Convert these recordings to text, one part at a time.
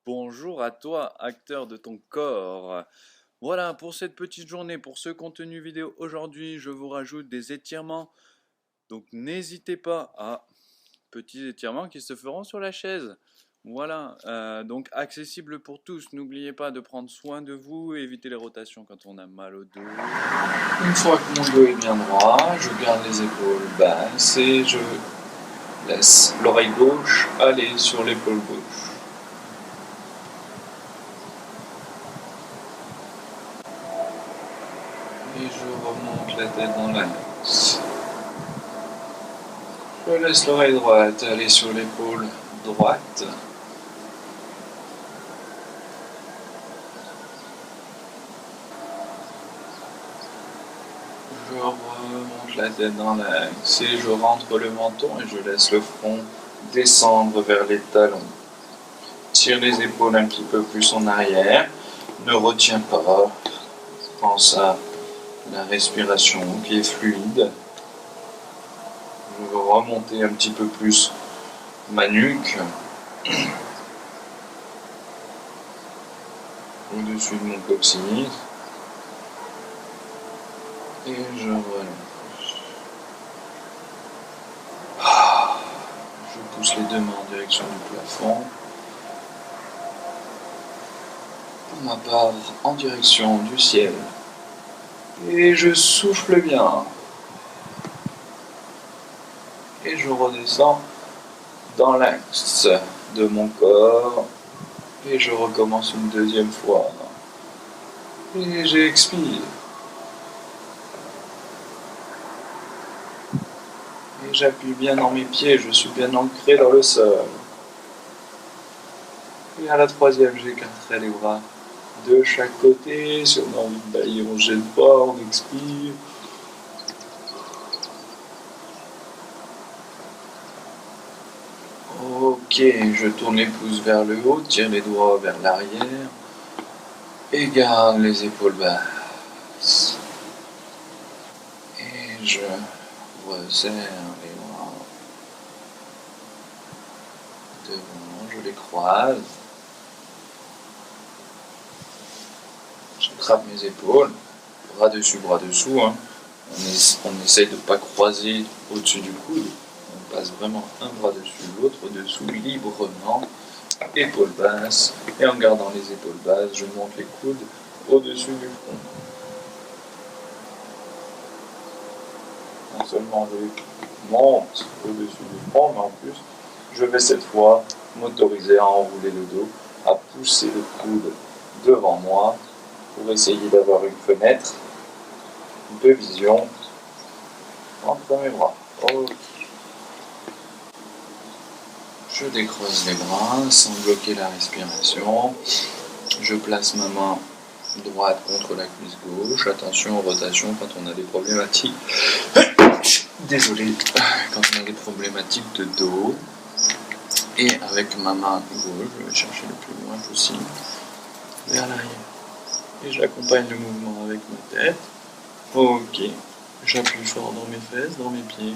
Bonjour à toi, acteur de ton corps. Voilà, pour cette petite journée, pour ce contenu vidéo aujourd'hui, je vous rajoute des étirements. Donc n'hésitez pas à petits étirements qui se feront sur la chaise. Voilà, donc accessible pour tous. N'oubliez pas de prendre soin de vous, éviter les rotations quand on a mal au dos. Une fois que mon dos est bien droit, je garde les épaules basses et je laisse l'oreille gauche aller sur l'épaule gauche. Et je remonte la tête dans l'axe. Je laisse l'oreille droite aller sur l'épaule droite. Je remonte la tête dans l'axe et je rentre le menton et je laisse le front descendre vers les talons. Tire les épaules un petit peu plus en arrière. Ne retiens pas. Pense à la respiration qui est fluide. Je veux remonter un petit peu plus ma nuque au-dessus de mon coccyx et je relâche. Je pousse les deux mains en direction du plafond. Pour ma part, en direction du ciel. Et je souffle bien. Et je redescends dans l'axe de mon corps. Et je recommence une deuxième fois. Et j'expire. Et j'appuie bien dans mes pieds, je suis bien ancré dans le sol. Et à la troisième, j'écarterai les bras de chaque côté. Si on a envie de bailler, on gêne pas, on expire. Ok, je tourne les pouces vers le haut, tire les doigts vers l'arrière et garde les épaules basses. Et je resserre les bras devant, je les croise. J'attrape mes épaules, bras dessous. Hein. On essaye de ne pas croiser au-dessus du coude. On passe vraiment un bras dessus, l'autre dessous, librement, épaules basses. Et en gardant les épaules basses, je monte les coudes au-dessus du front. Non seulement je monte au-dessus du front, mais en plus, je vais cette fois m'autoriser à enrouler le dos, à pousser le coude devant moi pour essayer d'avoir une fenêtre de vision entre mes bras. Okay. Je décroise les bras sans bloquer la respiration. Je place ma main droite contre la cuisse gauche. Attention aux rotations quand on a des problématiques. Désolé, quand on a des problématiques de dos. Et avec ma main gauche, je vais chercher le plus loin possible vers l'arrière. Et j'accompagne le mouvement avec ma tête. Ok, j'appuie fort dans mes fesses, dans mes pieds.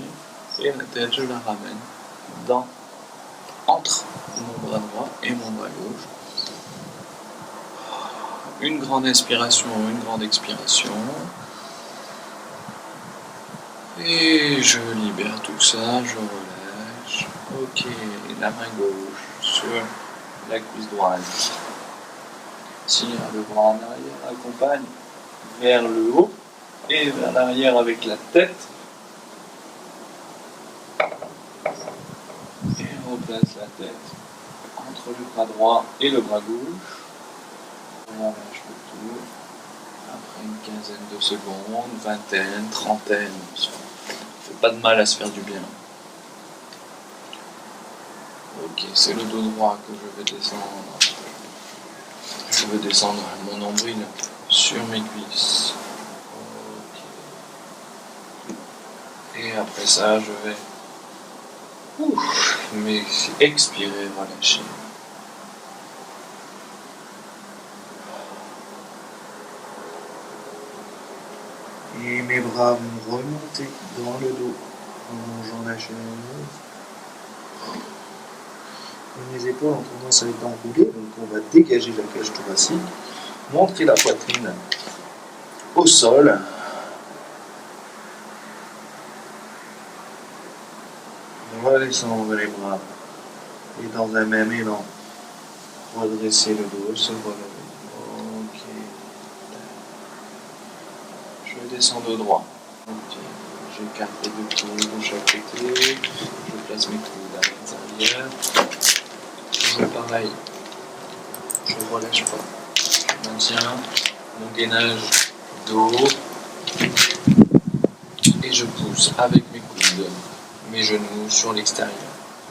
Et la tête, je la ramène entre mon bras droit et mon bras gauche. Une grande inspiration, une grande expiration. Et je libère tout ça, je relâche. Ok, la main gauche sur la cuisse droite. Tire le bras en arrière, accompagne vers le haut et vers l'arrière avec la tête. Et on replace la tête entre le bras droit et le bras gauche. On lâche le tour. Après une quinzaine de secondes, vingtaine, trentaine, ça fait pas de mal à se faire du bien. Ok, c'est le dos droit que je vais descendre. Je veux descendre mon nombril sur mes cuisses. Okay. Et après ça, je vais expirer, relâcher. Et mes bras vont remonter dans le dos en longeant la chaise. Mes épaules ont tendance à être enroulées, donc on va dégager la cage thoracique, montrer la poitrine au sol. On va descendre les bras et dans un même élan, redresser le dos, se relever. Ok. Je descends dos droit. Ok. J'écarte les deux pieds de chaque côté. Je place mes coudes à l'intérieur. Toujours pareil. Je ne relâche pas. Je maintiens mon gainage dos. Et je pousse avec mes coudes, mes genoux sur l'extérieur.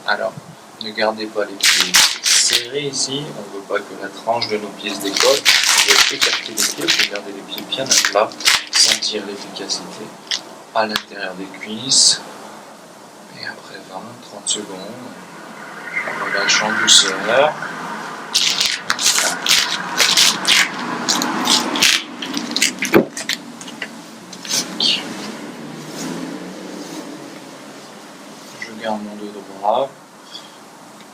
Alors, ne gardez pas les pieds serrés ici. On ne veut pas que la tranche de nos pieds se décolle. On veut écarter les pieds pour garder les pieds bien à plat. Sentir l'efficacité à l'intérieur des cuisses. Et après 20-30 secondes, on relâche en douceur. Je garde mon dos droit.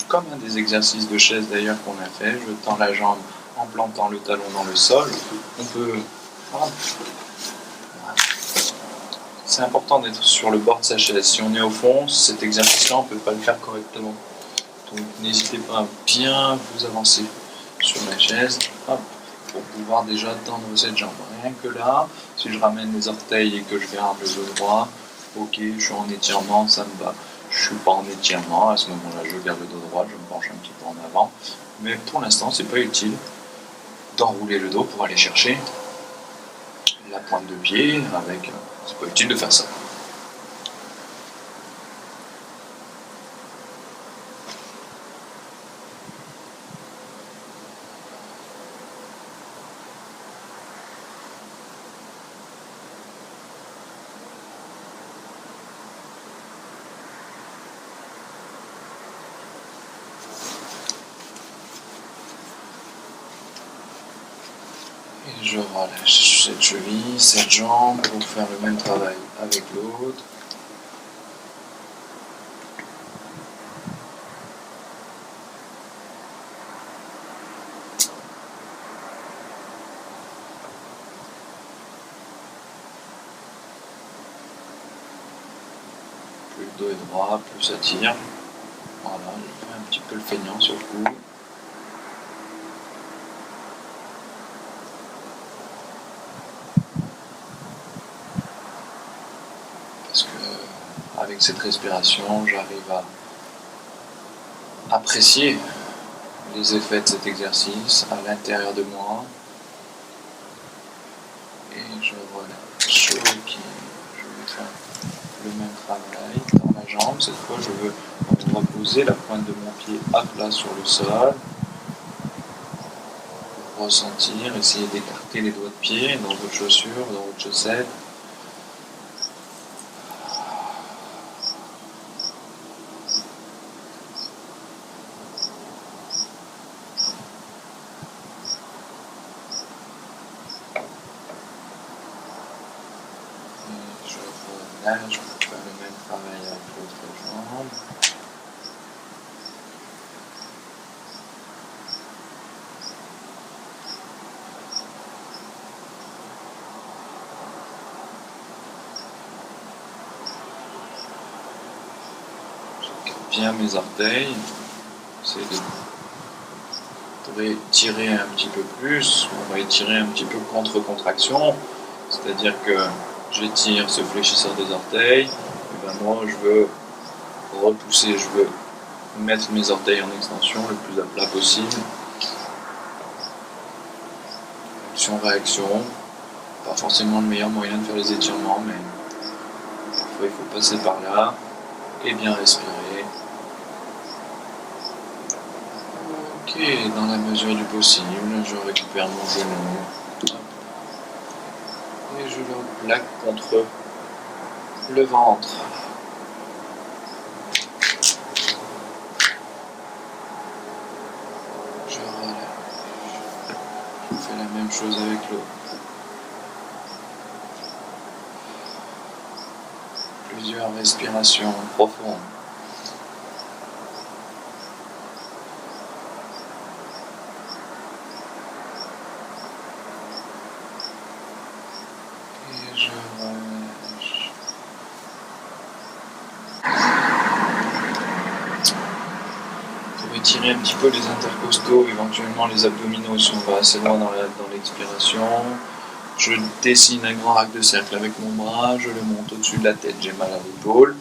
Comme un des exercices de chaise d'ailleurs qu'on a fait, je tends la jambe en plantant le talon dans le sol. On peut... C'est important d'être sur le bord de sa chaise. Si on est au fond, cet exercice-là, on ne peut pas le faire correctement. Donc n'hésitez pas à bien vous avancer sur la chaise pour pouvoir déjà tendre cette jambe. Rien que là, si je ramène les orteils et que je garde le dos droit, ok, je suis en étirement, ça me va. Je ne suis pas en étirement, à ce moment-là, je garde le dos droit, je me penche un petit peu en avant. Mais pour l'instant, c'est pas utile d'enrouler le dos pour aller chercher la pointe de pied avec... C'est pas utile de faire ça. Et je relâche cette cheville, cette jambe pour faire le même travail avec l'autre. Plus le dos est droit, plus ça tire. Voilà, je fais un petit peu le feignant sur le coup. Parce que avec cette respiration, j'arrive à apprécier les effets de cet exercice à l'intérieur de moi. Et je relâche. Ok, je vais faire le même travail dans la jambe. Cette fois, je veux reposer la pointe de mon pied à plat sur le sol. Pour ressentir, essayer d'écarter les doigts de pied dans votre chaussure, dans votre chaussette. Je relâche pour faire le même travail avec l'autre jambe. J'écarte bien mes orteils. J'essaie de tirer un petit peu plus. On va étirer un petit peu contre-contraction. C'est-à-dire que j'étire ce fléchisseur des orteils. Et ben moi, je veux repousser, je veux mettre mes orteils en extension le plus à plat possible. Action-réaction. Pas forcément le meilleur moyen de faire les étirements, mais parfois il faut passer par là et bien respirer. Ok, dans la mesure du possible, je récupère mon genou et je le plaque contre le ventre. Je relâche. Je fais la même chose avec l'autre. Plusieurs respirations profondes. Pour étirer un petit peu les intercostaux, éventuellement les abdominaux si on va assez loin dans l'expiration. Je dessine un grand arc de cercle avec mon bras, je le monte au-dessus de la tête, j'ai mal à l'épaule.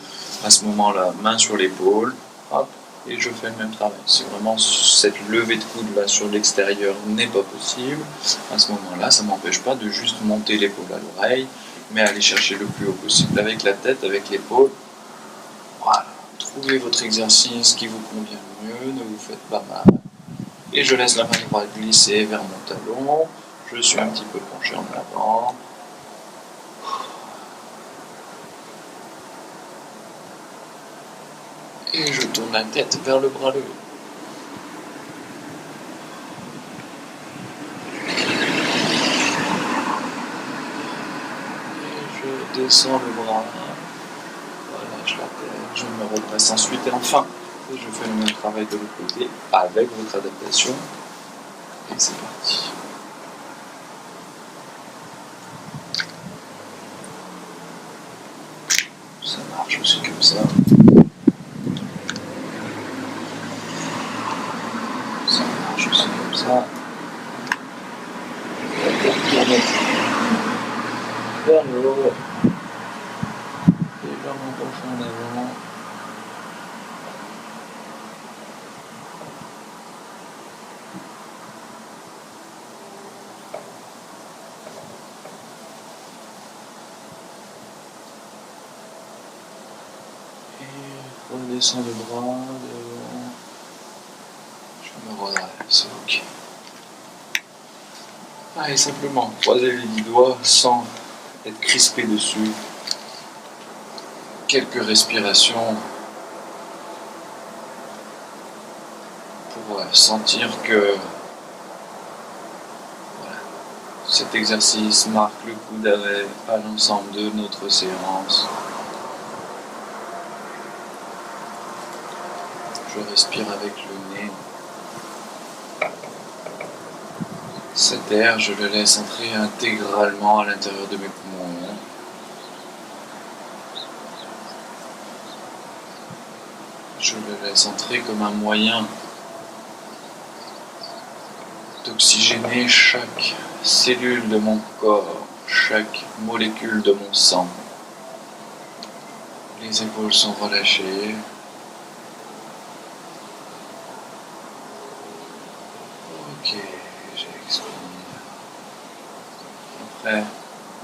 À ce moment-là, main sur l'épaule, hop, et je fais le même travail. Si vraiment cette levée de coude là sur l'extérieur n'est pas possible, à ce moment-là, ça ne m'empêche pas de juste monter l'épaule à l'oreille, mais aller chercher le plus haut possible avec la tête, avec l'épaule. Voilà, trouvez votre exercice qui vous convient le mieux, ne vous faites pas mal. Et je laisse la main droite glisser vers mon talon. Je suis un petit peu penché en avant. Et je tourne la tête vers le bras levé. Et je descends le bras. Relâche la tête. Je me redresse ensuite et enfin, et je fais le même travail de l'autre côté avec votre adaptation. Et c'est parti. Ça marche aussi comme ça. Ça marche aussi comme ça. Vers le haut. Et vers mon penchant en avant. Et redescends le bras. Je me redresse, ok. Allez, simplement croiser les 10 doigts sans être crispé dessus. Quelques respirations pour sentir que voilà, cet exercice marque le coup d'arrêt à l'ensemble de notre séance. Je respire avec le nez. Cet air, je le laisse entrer intégralement à l'intérieur de mes poumons. Je le laisse entrer comme un moyen d'oxygéner chaque cellule de mon corps, chaque molécule de mon sang. Les épaules sont relâchées. Ok, j'expire. Après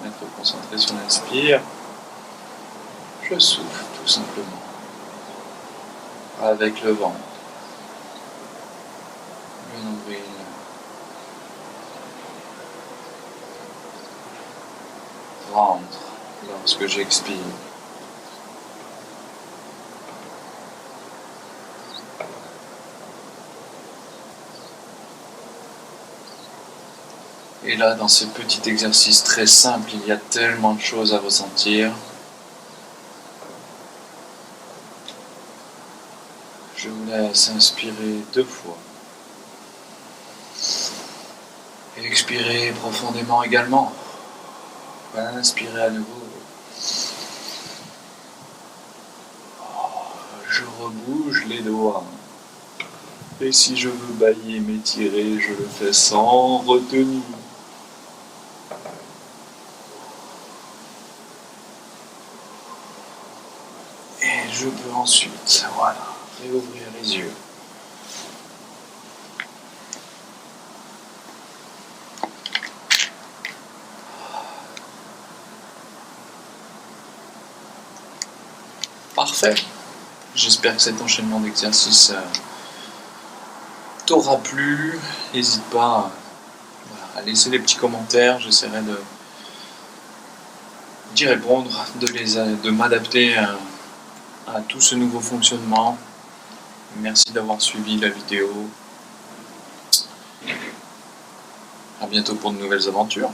m'être concentré sur l'inspire, je souffle tout simplement avec le ventre, le nombril, rentre lorsque j'expire. Et là, dans ce petit exercice très simple, il y a tellement de choses à ressentir. Je vous laisse inspirer 2 fois. Et expirer profondément également. Inspirez à nouveau. Je rebouge les doigts. Et si je veux bâiller, m'étirer, je le fais sans retenue. Et je peux ensuite, voilà, réouvrir les yeux. Parfait. J'espère que cet enchaînement d'exercices t'aura plu. N'hésite pas à laisser des petits commentaires. J'essaierai d'y répondre, de m'adapter à tout ce nouveau fonctionnement. Merci d'avoir suivi la vidéo. À bientôt pour de nouvelles aventures.